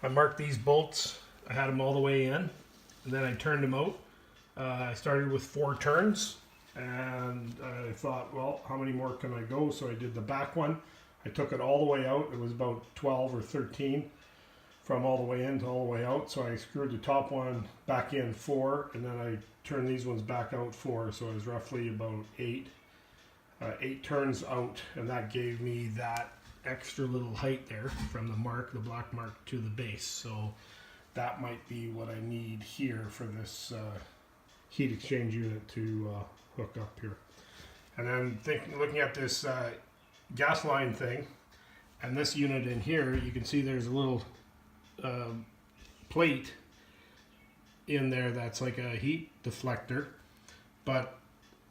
I marked these bolts. I had them all the way in, and then I turned them out. I started with 4 turns, and I thought, well, how many more can I go? So I did the back one. I took it all the way out. It was about 12 or 13 from all the way in to all the way out. So I screwed the top one back in 4, and then I turned these ones back out 4. So it was roughly about 8 turns out, and that gave me that extra little height there from the mark, the black mark, to the base. So that might be what I need here for this heat exchange unit to hook up here. And then looking at this gas line thing and this unit in here, you can see there's a little plate in there that's like a heat deflector. But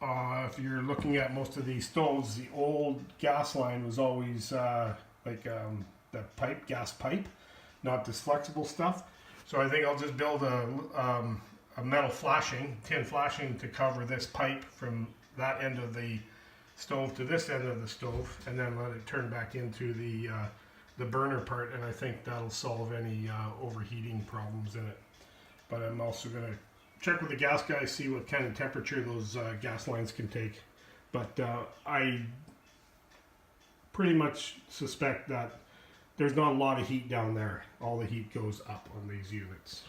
if you're looking at most of these stoves, the old gas line was always like that pipe, gas pipe, not this flexible stuff. So I think I'll just build a metal flashing, tin flashing, to cover this pipe from that end of the stove to this end of the stove, and then let it turn back into the burner part, and I think that'll solve any overheating problems in it. But I'm also going to check with the gas guys, see what kind of temperature those gas lines can take. But I pretty much suspect that there's not a lot of heat down there. All the heat goes up on these units.